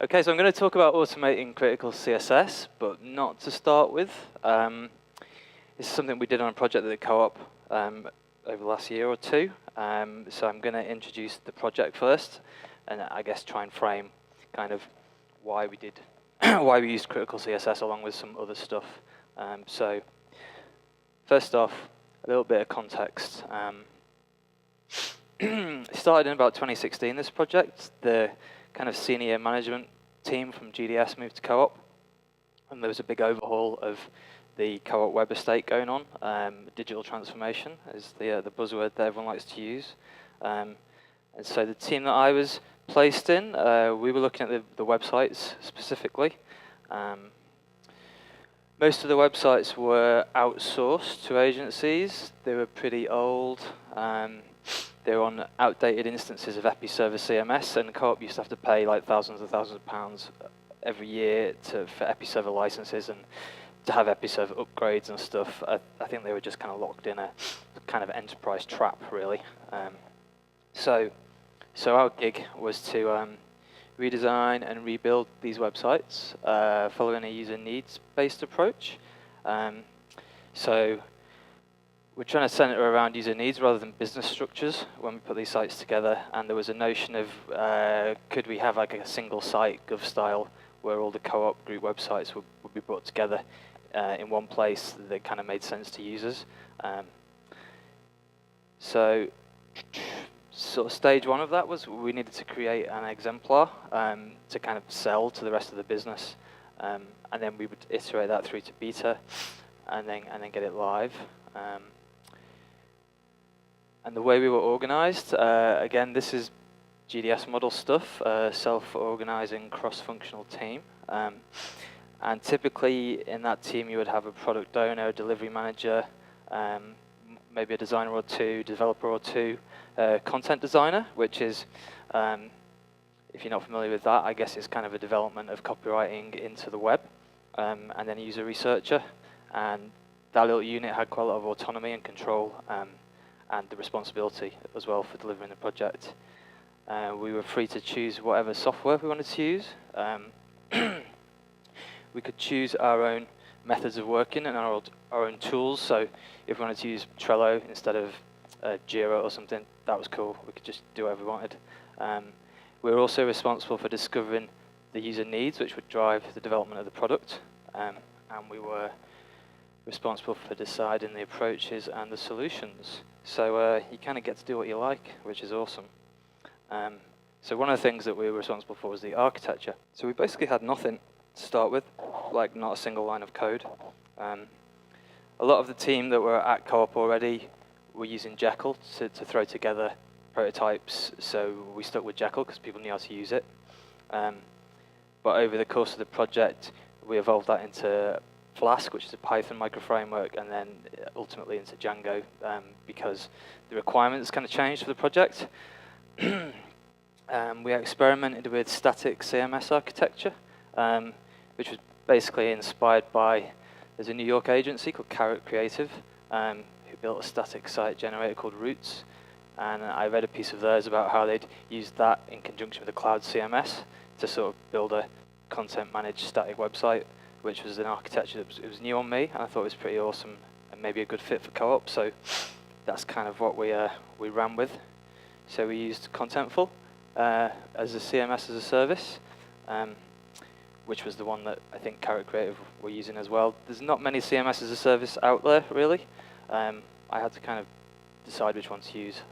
Okay, so I'm going to talk about automating critical CSS, but not to start with. This is something we did on a project at the co-op over the last year or two. So I'm going to introduce the project first, and I guess try and frame kind of why we did, why we used critical CSS along with some other stuff. So first off, a little bit of context. It started in about 2016, this project. The kind of senior management team from GDS moved to co-op, and there was a big overhaul of the co-op web estate going on. Digital transformation is the buzzword that everyone likes to use. And so the team that I was placed in, we were looking at the websites specifically. Most of the websites were outsourced to agencies. They were pretty old. They were on outdated instances of Episerver CMS, and co-op used to have to pay like thousands and thousands of pounds every year for Episerver licenses and to have Episerver upgrades and stuff. I think they were just kind of locked in a kind of enterprise trap, really. So our gig was to redesign and rebuild these websites following a user needs-based approach. So we're trying to center around user needs rather than business structures when we put these sites together, and there was a notion of could we have like a single site, gov style, where all the co-op group websites would be brought together in one place that kind of made sense to users. So sort of stage one of that was we needed to create an exemplar to kind of sell to the rest of the business, and then we would iterate that through to beta, and then get it live. And the way we were organized, again, this is GDS model stuff, self-organizing cross-functional team. And typically in that team you would have a product owner, a delivery manager, maybe a designer or two, developer or two, content designer, which is, if you're not familiar with that, I guess it's kind of a development of copywriting into the web, and then a user researcher. And that little unit had quite a lot of autonomy and control, and the responsibility as well for delivering the project. We were free to choose whatever software we wanted to use. We could choose our own methods of working and our own tools. So if we wanted to use Trello instead of Jira or something, that was cool. We could just do whatever we wanted. We were also responsible for discovering the user needs, which would drive the development of the product. And we were responsible for deciding the approaches and the solutions. So you kind of get to do what you like, which is awesome. So one of the things that we were responsible for was the architecture. So we basically had nothing to start with, like not a single line of code. A lot of the team that were at co-op already were using Jekyll to throw together prototypes, so we stuck with Jekyll because people knew how to use it. But over the course of the project, we evolved that into Flask, which is a Python microframework, and then ultimately into Django, because the requirements kind of changed for the project. We experimented with static CMS architecture, which was basically inspired by, there's a New York agency called Carrot Creative, who built a static site generator called Roots, and I read a piece of theirs about how they'd used that in conjunction with a cloud CMS to sort of build a content managed static website, which was an architecture that was new on me, and I thought it was pretty awesome and maybe a good fit for co-op. So that's kind of what we ran with. So we used Contentful as a CMS as a service, which was the one that I think Carrot Creative were using as well. There's not many CMS as a service out there, really. I had to kind of decide which one to use.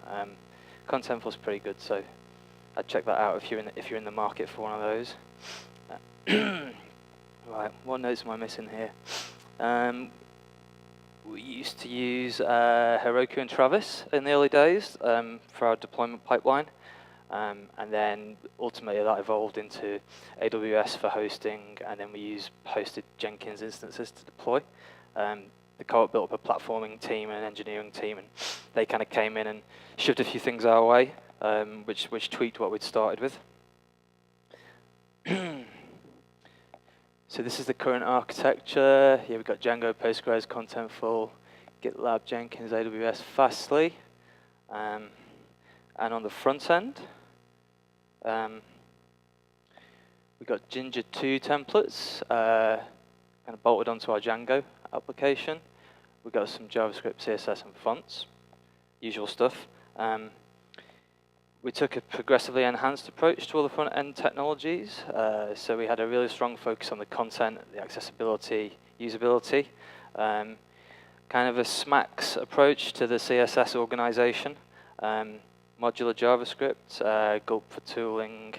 Contentful's pretty good, so I'd check that out if you're in the market for one of those. Right, what notes am I missing here? We used to use Heroku and Travis in the early days for our deployment pipeline. And then ultimately that evolved into AWS for hosting, and then we use hosted Jenkins instances to deploy. The co-op built up a platforming team and an engineering team, and they kind of came in and shoved a few things our way, which tweaked what we'd started with. So this is the current architecture. Here we've got Django, Postgres, Contentful, GitLab, Jenkins, AWS, Fastly. And on the front end, We got Ginger 2 templates kind of bolted onto our Django application. We got some JavaScript, CSS, and fonts, usual stuff. We took a progressively enhanced approach to all the front-end technologies. So we had a really strong focus on the content, the accessibility, usability. Kind of a SMAX approach to the CSS organization. Modular JavaScript, gulp for tooling,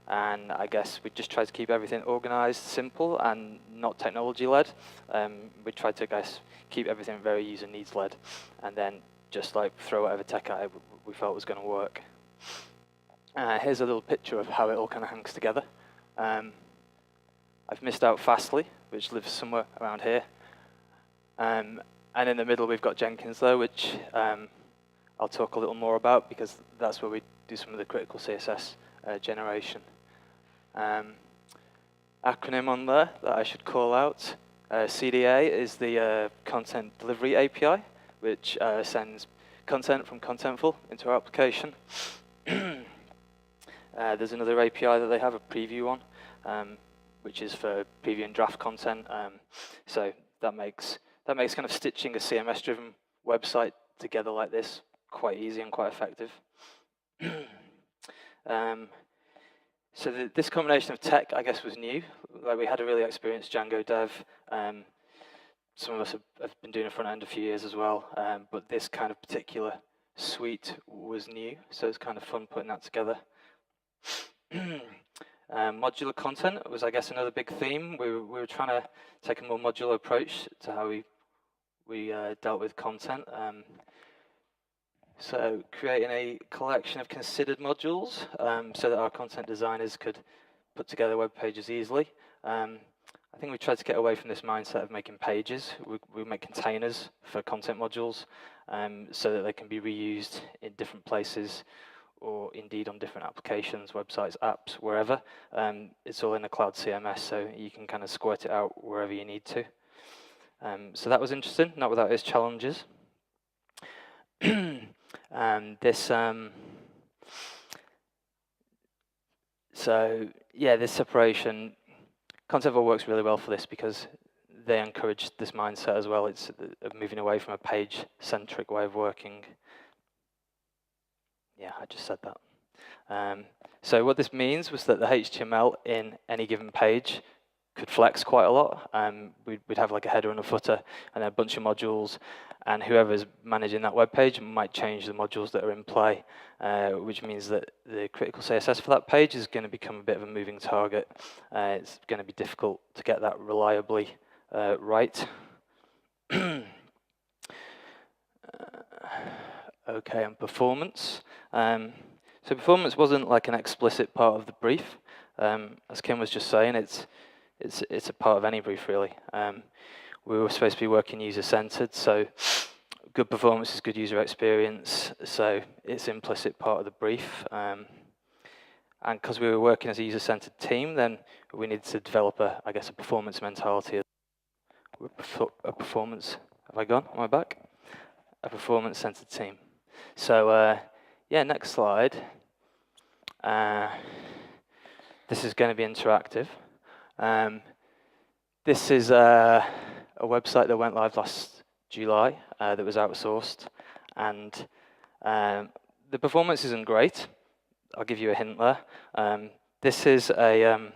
and I guess we just tried to keep everything organized, simple, and not technology-led. We tried to, I guess, keep everything very user needs-led, and then just like throw whatever tech at it we felt was going to work. Here's a little picture of how it all kind of hangs together. I've missed out Fastly, which lives somewhere around here. And in the middle we've got Jenkins though, which I'll talk a little more about because that's where we do some of the critical CSS generation. Acronym on there that I should call out. CDA is the Content Delivery API, which sends content from Contentful into our application. There's another API that they have a preview on, which is for previewing draft content. So that makes kind of stitching a CMS-driven website together like this quite easy and quite effective. So this combination of tech, I guess, was new. Like we had a really experienced Django dev. Some of us have been doing a front end a few years as well, but this kind of particular suite was new, so it's kind of fun putting that together. Modular content was, I guess, another big theme. We were trying to take a more modular approach to how we dealt with content. So creating a collection of considered modules so that our content designers could put together web pages easily. I think we tried to get away from this mindset of making pages. We make containers for content modules so that they can be reused in different places or indeed on different applications, websites, apps, wherever. It's all in a cloud CMS, so you can kind of squirt it out wherever you need to. So that was interesting, not without its challenges. This separation, Contentful works really well for this because they encourage this mindset as well. It's moving away from a page-centric way of working. Yeah, I just said that. So what this means was that the HTML in any given page could flex quite a lot. We'd have like a header and a footer and a bunch of modules, and whoever's managing that web page might change the modules that are in play, which means that the critical CSS for that page is going to become a bit of a moving target. It's going to be difficult to get that reliably right. Okay, and performance. So performance wasn't like an explicit part of the brief. As Kim was just saying, it's a part of any brief really. We were supposed to be working user-centered, so good performance is good user experience, so it's an implicit part of the brief. And because we were working as a user-centered team, then we needed to develop I guess a performance mentality. A performance, have I gone? Am I back? A performance-centered team. So yeah, next slide. This is going to be interactive. This is a website that went live last July that was outsourced, and the performance isn't great. I'll give you a hint there. This is a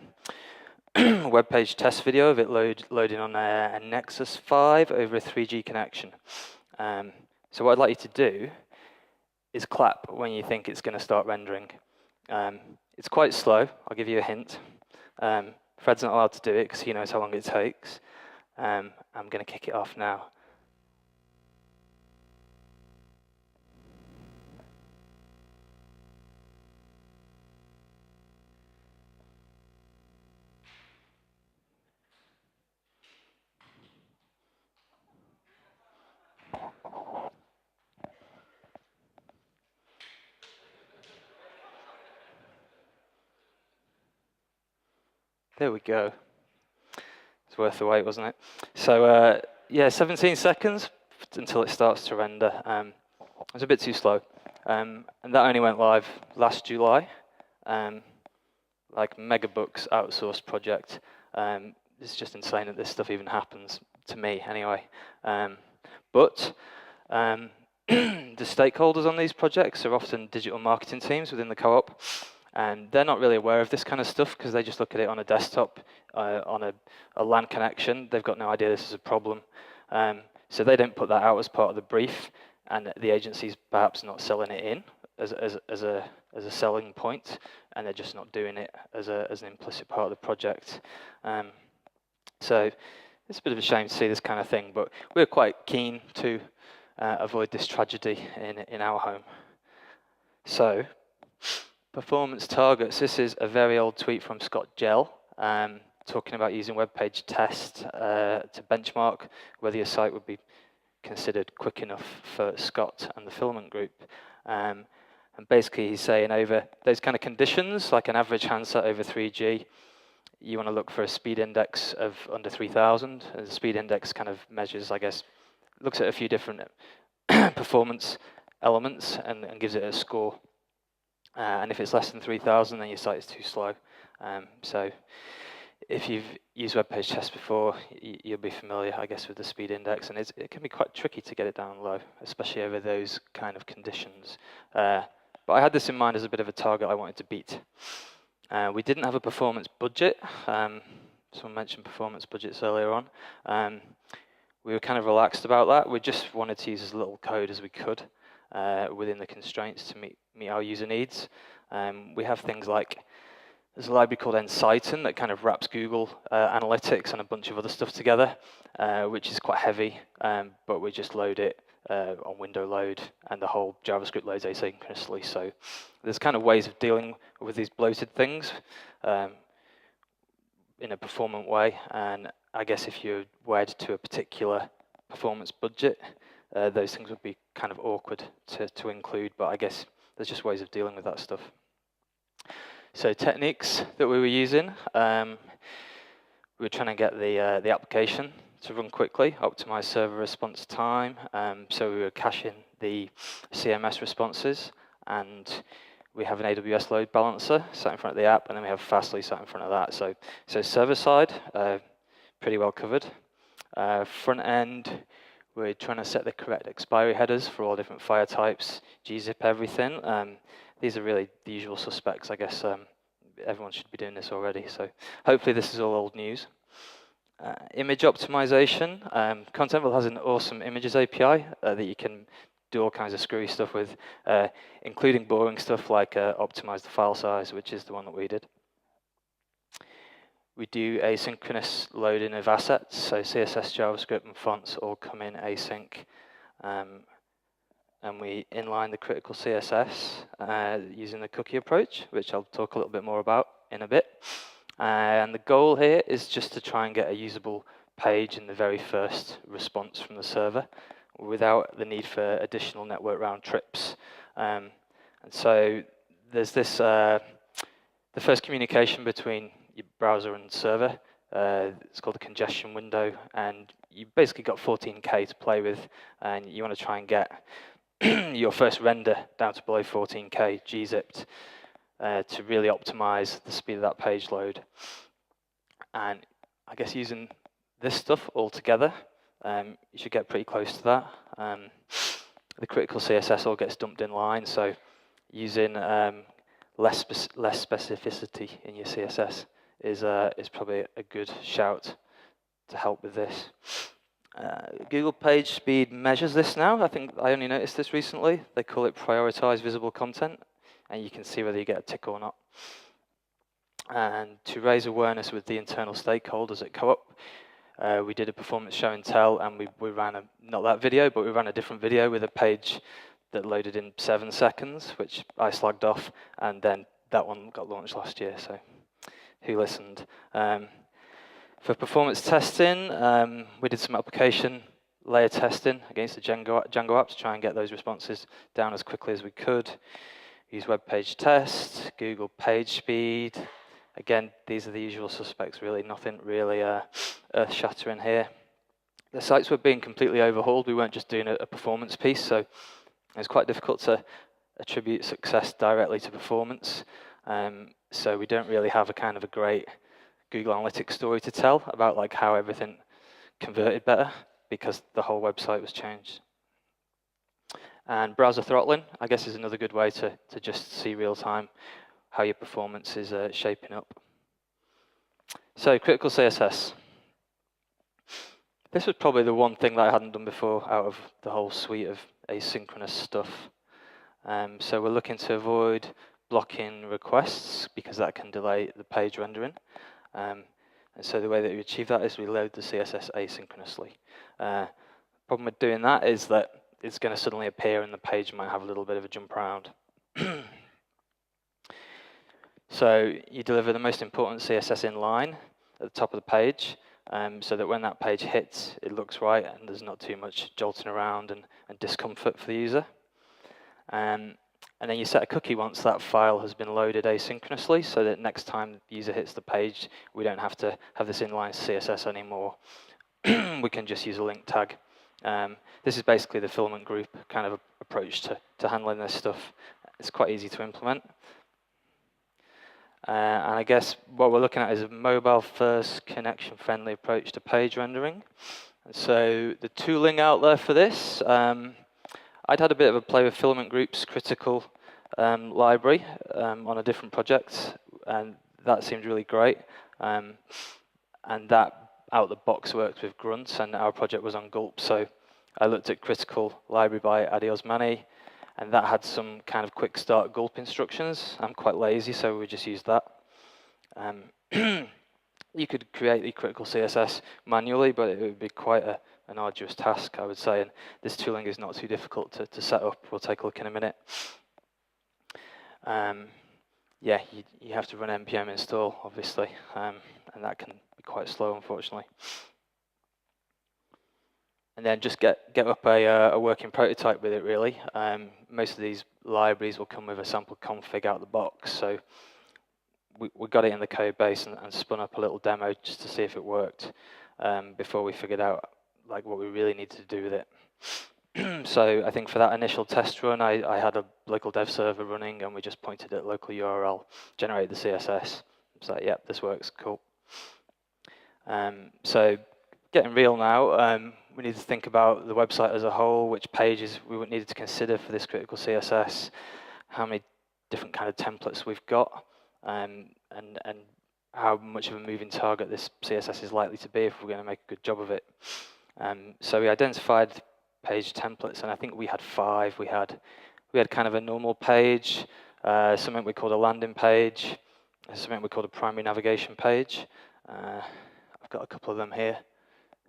web page test video of it loading on a Nexus 5 over a 3G connection. So what I'd like you to do is clap when you think it's going to start rendering. It's quite slow. I'll give you a hint. Fred's not allowed to do it because he knows how long it takes. I'm going to kick it off now. There we go. It's worth the wait, wasn't it? So yeah, 17 seconds until it starts to render. It's a bit too slow. And that only went live last July. like megabooks outsourced project. It's just insane that this stuff even happens to me anyway. But the stakeholders on these projects are often digital marketing teams within the co-op, and they're not really aware of this kind of stuff because they just look at it on a desktop, on a LAN connection. They've got no idea this is a problem. So they don't put that out as part of the brief, and the agency's perhaps not selling it in as a selling point, and they're just not doing it as an implicit part of the project. So it's a bit of a shame to see this kind of thing, but we're quite keen to avoid this tragedy in our home. So, performance targets. This is a very old tweet from Scott Gell, talking about using web page test to benchmark whether your site would be considered quick enough for Scott and the filament group. And basically he's saying over those kind of conditions, like an average handset over 3G, you want to look for a speed index of under 3,000. And the speed index kind of measures, I guess, looks at a few different performance elements and gives it a score. And if it's less than 3,000, then your site is too slow. So if you've used web page test before, you'll be familiar, I guess, with the speed index. And it can be quite tricky to get it down low, especially over those kind of conditions. But I had this in mind as a bit of a target I wanted to beat. We didn't have a performance budget. Someone mentioned performance budgets earlier on. We were kind of relaxed about that. We just wanted to use as little code as we could within the constraints to meet our user needs. We have things like, there's a library called Ensighten that kind of wraps Google Analytics and a bunch of other stuff together, which is quite heavy, but we just load it on window load, and the whole JavaScript loads asynchronously. So there's kind of ways of dealing with these bloated things in a performant way, and I guess if you're wed to a particular performance budget, those things would be kind of awkward to include, but I guess there's just ways of dealing with that stuff. So techniques that we were using, we were trying to get the application to run quickly, optimize server response time. So we were caching the CMS responses, and we have an AWS load balancer sat in front of the app, and then we have Fastly sat in front of that. So server side, pretty well covered. Front end, we're trying to set the correct expiry headers for all different file types, gzip everything. These are really the usual suspects. I guess everyone should be doing this already. So hopefully this is all old news. Image optimization. Contentful has an awesome images API that you can do all kinds of screwy stuff with, including boring stuff like optimize the file size, which is the one that we did. We do asynchronous loading of assets, so CSS, JavaScript, and fonts all come in async. And we inline the critical CSS using the cookie approach, which I'll talk a little bit more about in a bit. And the goal here is just to try and get a usable page in the very first response from the server without the need for additional network round trips. And so there's this, the first communication between your browser and server. It's called the congestion window, and you've basically got 14K to play with, and you want to try and get your first render down to below 14K gzipped to really optimize the speed of that page load. And I guess using this stuff all together, you should get pretty close to that. The critical CSS all gets dumped in line, so using less specificity in your CSS is probably a good shout to help with this. Google Page Speed measures this now. I think I only noticed this recently. They call it prioritize visible content, and you can see whether you get a tick or not. And to raise awareness with the internal stakeholders at Co-op, we did a performance show and tell, and we ran not that video, but we ran a different video with a page that loaded in 7 seconds, which I slagged off, and then that one got launched last year, so who listened? For performance testing, we did some application layer testing against the Django app to try and get those responses down as quickly as we could. Use web page test, Google page speed. Again, these are the usual suspects, really. Nothing really earth-shattering here. The sites were being completely overhauled. We weren't just doing a performance piece, so it's quite difficult to attribute success directly to performance. So we don't really have a kind of a great Google Analytics story to tell about like how everything converted better because the whole website was changed. And browser throttling, I guess, is another good way to just see real time how your performance is shaping up. So critical CSS. This was probably the one thing that I hadn't done before out of the whole suite of asynchronous stuff. So we're looking to avoid blocking requests because that can delay the page rendering. And so the way that we achieve that is we load the CSS asynchronously. Problem with doing that is that it's going to suddenly appear and the page might have a little bit of a jump around. So you deliver the most important CSS in line at the top of the page, so that when that page hits, it looks right and there's not too much jolting around and discomfort for the user. And then you set a cookie once that file has been loaded asynchronously, so that next time the user hits the page, we don't have to have this inline CSS anymore. We can just use a link tag. This is basically the filament group kind of approach to handling this stuff. It's quite easy to implement. And I guess what we're looking at is a mobile-first, connection-friendly approach to page rendering. And so the tooling out there for this, I'd had a bit of a play with filament groups critical library on a different project, and that seemed really great. And that out the box worked with Grunt, and our project was on Gulp. So I looked at critical library by Adi Osmani, and that had some kind of quick start gulp instructions. I'm quite lazy, so we just used that. You could create the critical CSS manually, but it would be quite an arduous task, I would say, and this tooling is not too difficult to set up. We'll take a look in a minute. Yeah, you have to run npm install, obviously, and that can be quite slow, unfortunately. And then just get up a working prototype with it, really. Most of these libraries will come with a sample config out of the box, so we got it in the code base and spun up a little demo just to see if it worked before we figured out like what we really needed to do with it. So I think for that initial test run, I had a local dev server running, and we just pointed at local URL, generated the CSS. It's like, yep, this works, cool. So getting real now, we need to think about the website as a whole, which pages we would need to consider for this critical CSS, how many different kind of templates we've got, and how much of a moving target this CSS is likely to be if we're going to make a good job of it. So we identified page templates, and I think we had 5. We had kind of a normal page, something we called a landing page, something we called a primary navigation page. I've got a couple of them here.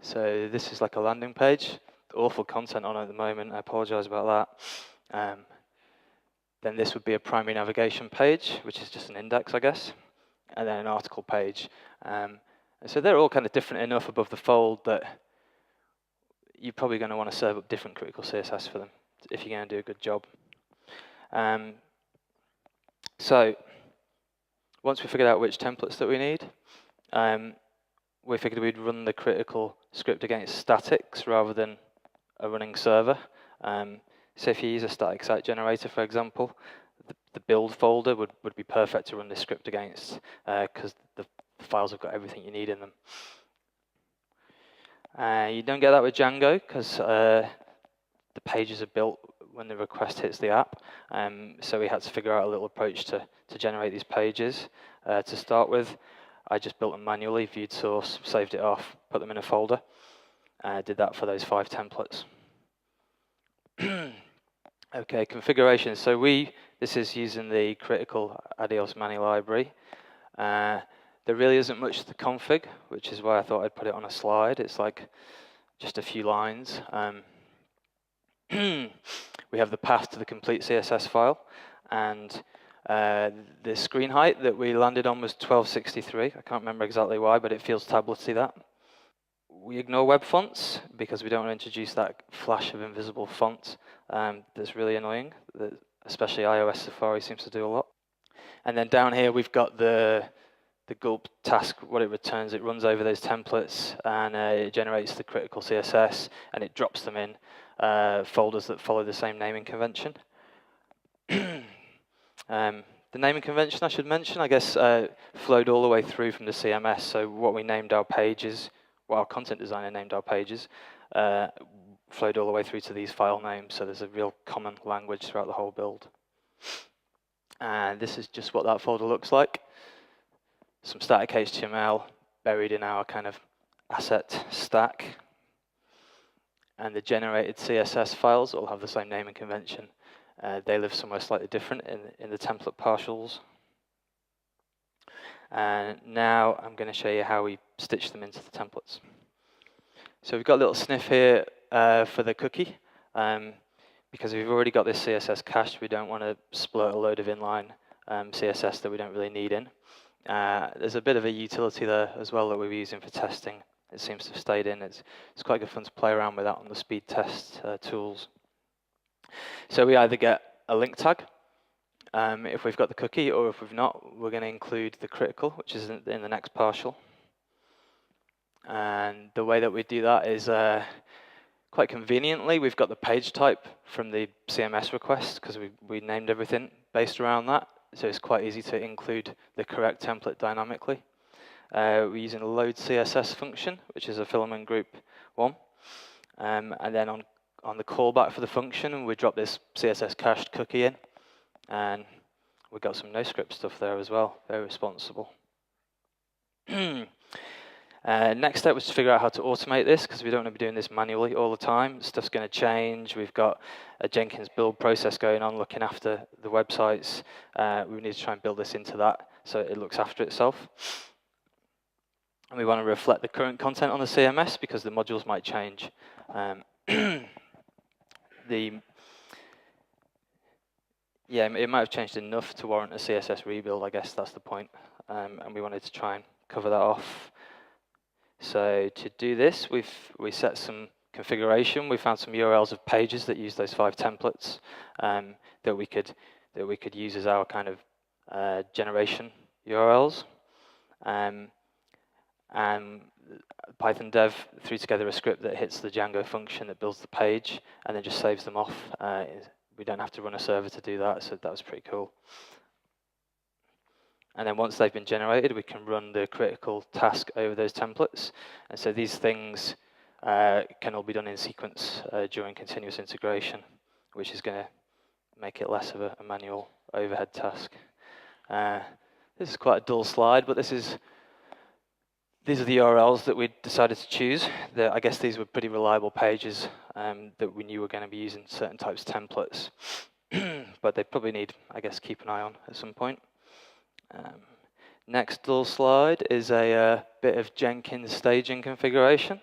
So this is like a landing page. Awful content on it at the moment. I apologize about that. Then this would be a primary navigation page, which is just an index, I guess, and then an article page. And so they're all kind of different enough above the fold that you're probably going to want to serve up different critical CSS for them if you're going to do a good job. So once we figured out which templates that we need, we figured we'd run the critical script against statics rather than a running server. So if you use a static site generator, for example, the build folder would be perfect to run this script against because the files have got everything you need in them. You don't get that with Django because the pages are built when the request hits the app. So we had to figure out a little approach to generate these pages. To start with, I just built them manually, viewed source, saved it off, put them in a folder. Did that for those 5 templates. Okay, configuration. So this is using the critical Adi Osmani library. There really isn't much to the config, which is why I thought I'd put it on a slide. It's like just a few lines. We have the path to the complete CSS file, and the screen height that we landed on was 1263. I can't remember exactly why, but it feels tablety, that. We ignore web fonts because we don't want to introduce that flash of invisible font that's really annoying, that especially iOS Safari seems to do a lot. And then down here we've got the gulp task, what it returns. It runs over those templates and it generates the critical CSS, and it drops them in folders that follow the same naming convention. The naming convention I should mention, I guess, flowed all the way through from the CMS. So what we named our pages, what our content designer named our pages, flowed all the way through to these file names. So there's a real common language throughout the whole build. And this is just what that folder looks like. Some static HTML buried in our kind of asset stack. And the generated CSS files all have the same naming convention. They live somewhere slightly different in the template partials. And now I'm going to show you how we stitch them into the templates. So we've got a little sniff here for the cookie. Because we've already got this CSS cached, we don't want to split a load of inline CSS that we don't really need in. There's a bit of a utility there as well that we're using for testing. It seems to have stayed in. It's quite good fun to play around with that on the speed test tools. So we either get a link tag if we've got the cookie, or if we've not, we're going to include the critical, which is in the next partial. And the way that we do that is quite conveniently, we've got the page type from the CMS request because we named everything based around that. So it's quite easy to include the correct template dynamically. We're using a load CSS function, which is a filament group 1. And then on the callback for the function, we drop this CSS cached cookie in. And we've got some no-script stuff there as well, very responsible. Next step was to figure out how to automate this, because we don't want to be doing this manually all the time. Stuff's going to change. We've got a Jenkins build process going on, looking after the websites. We need to try and build this into that so it looks after itself. And we want to reflect the current content on the CMS, because the modules might change. Yeah, it might have changed enough to warrant a CSS rebuild, I guess that's the point. And we wanted to try and cover that off. So to do this, we set some configuration. We found some URLs of pages that use those 5 templates that we could use as our kind of generation URLs. And Python dev threw together a script that hits the Django function that builds the page and then just saves them off. We don't have to run a server to do that, so that was pretty cool. And then once they've been generated, we can run the critical task over those templates. And so these things can all be done in sequence during continuous integration, which is going to make it less of a manual overhead task. This is quite a dull slide, but these are the URLs that we decided to choose. I guess these were pretty reliable pages that we knew were going to be using certain types of templates. But they probably need, I guess, keep an eye on at some point. Next dull slide is a bit of Jenkins staging configuration,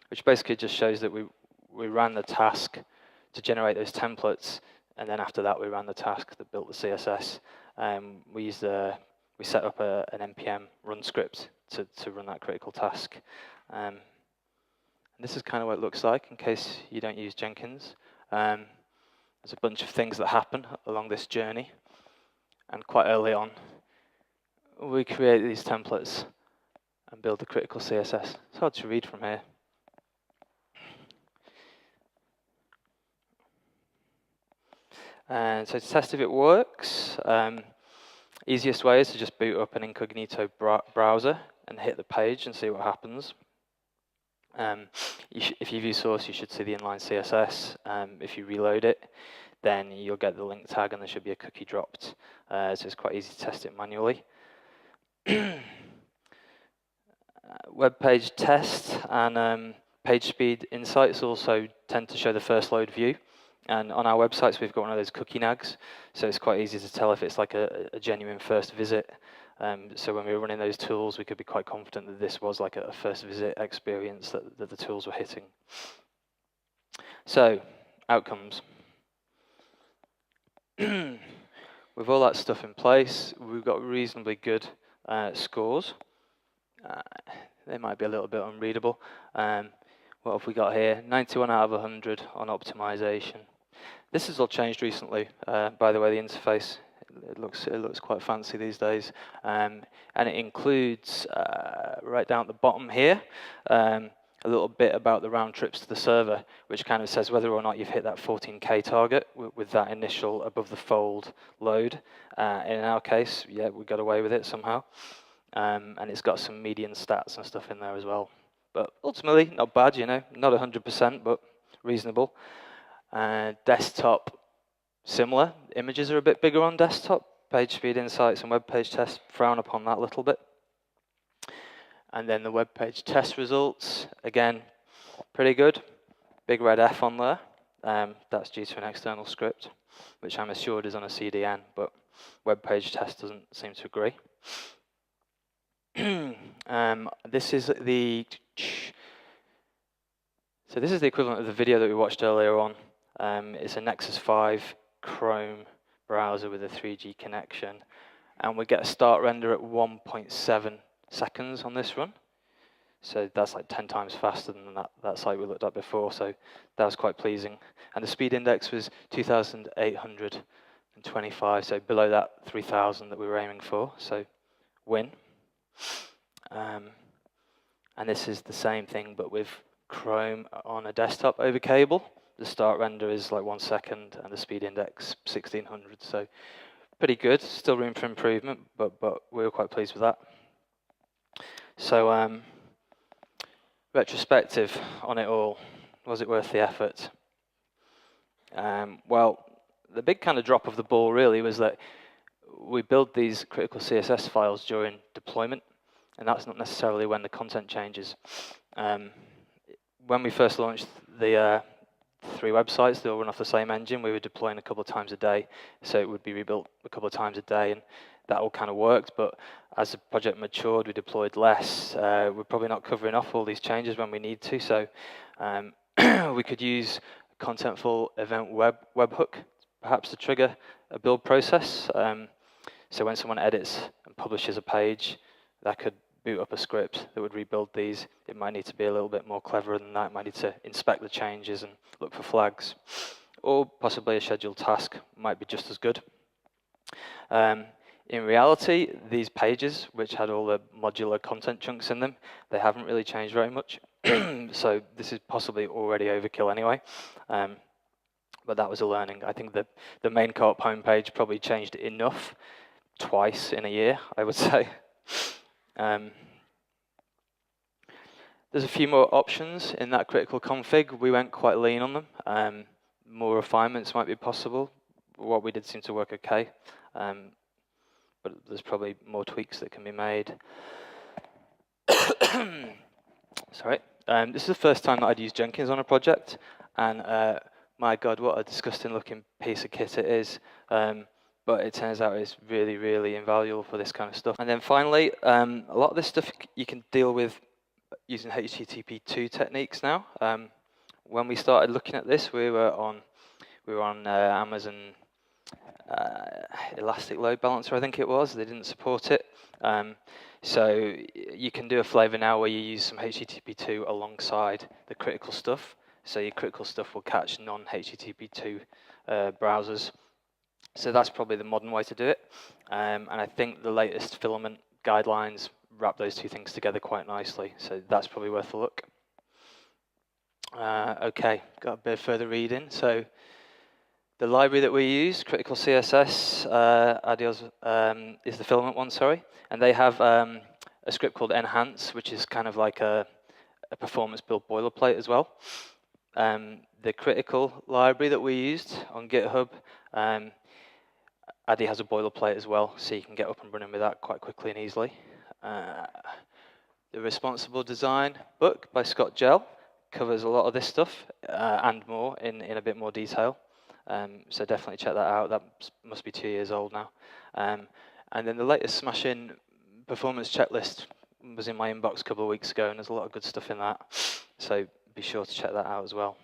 which basically just shows that we ran the task to generate those templates, and then after that we ran the task that built the CSS. We set up an npm run script to run that critical task. And this is kind of what it looks like in case you don't use Jenkins. There's a bunch of things that happen along this journey. And quite early on, we create these templates and build the critical CSS. It's hard to read from here. And so to test if it works, easiest way is to just boot up an incognito browser and hit the page and see what happens. If you view source, you should see the inline CSS. If you reload it, then you'll get the link tag and there should be a cookie dropped. So it's quite easy to test it manually. Web page test and page speed insights also tend to show the first load view. And on our websites, we've got one of those cookie nags. So it's quite easy to tell if it's like a genuine first visit. So when we were running those tools, we could be quite confident that this was like a first visit experience that the tools were hitting. So, outcomes. With all that stuff in place, we've got reasonably good scores. They might be a little bit unreadable. What have we got here? 91 out of 100 on optimization. This has all changed recently, by the way, the interface. It looks quite fancy these days. And it includes, right down at the bottom here, a little bit about the round trips to the server, which kind of says whether or not you've hit that 14K target with that initial above the fold load. In our case, yeah, we got away with it somehow. And it's got some median stats and stuff in there as well. But ultimately, not bad, you know, not 100%, but reasonable. Desktop, similar. Images are a bit bigger on desktop. Page speed insights and web page tests frown upon that a little bit. And then the web page test results, again, pretty good. Big red F on there. That's due to an external script, which I'm assured is on a CDN, but web page test doesn't seem to agree. This is the equivalent of the video that we watched earlier on. It's a Nexus 5 Chrome browser with a 3G connection, and we get a start render at 1.7 seconds on this run. So that's like 10 times faster than that site we looked at before, so that was quite pleasing. And the speed index was 2,825, so below that 3,000 that we were aiming for, so win. And this is the same thing, but with Chrome on a desktop over cable. The start render is like 1 second, and the speed index 1,600, so pretty good. Still room for improvement, but we were quite pleased with that. So retrospective on it all, was it worth the effort? Well, the big kind of drop of the ball really was that we build these critical CSS files during deployment, and that's not necessarily when the content changes. When we first launched the 3 websites, they all run off the same engine. We were deploying a couple of times a day, so it would be rebuilt a couple of times a day, and that all kind of worked. But as the project matured, we deployed less. We're probably not covering off all these changes when we need to, so we could use a contentful event webhook, perhaps to trigger a build process. So when someone edits and publishes a page, that could boot up a script that would rebuild these. It might need to be a little bit more clever than that. It might need to inspect the changes and look for flags. Or possibly a scheduled task might be just as good. In reality, these pages, which had all the modular content chunks in them, they haven't really changed very much. So this is possibly already overkill anyway. But that was a learning. I think the main co-op homepage probably changed enough twice in a year, I would say. There's a few more options in that critical config. We went quite lean on them. More refinements might be possible. What we did seemed to work okay. But there's probably more tweaks that can be made. Sorry. This is the first time that I'd used Jenkins on a project, and my God, what a disgusting looking piece of kit it is. But it turns out it's really, really invaluable for this kind of stuff. And then finally, a lot of this stuff you can deal with using HTTP2 techniques now. When we started looking at this, we were on Amazon Elastic Load Balancer, I think it was. They didn't support it. So you can do a flavor now where you use some HTTP2 alongside the critical stuff. So your critical stuff will catch non-HTTP2 browsers. So that's probably the modern way to do it. And I think the latest filament guidelines wrap those two things together quite nicely. So that's probably worth a look. Okay, got a bit further reading. So the library that we use, Critical CSS, is the filament one, sorry. And they have a script called Enhance, which is kind of like a performance build boilerplate as well. The critical library that we used on GitHub, Addy has a boilerplate as well, so you can get up and running with that quite quickly and easily. The Responsible Design book by Scott Gell covers a lot of this stuff and more in a bit more detail. So definitely check that out. That must be 2 years old now. And then the latest Smash-In performance checklist was in my inbox a couple of weeks ago, and there's a lot of good stuff in that. So be sure to check that out as well.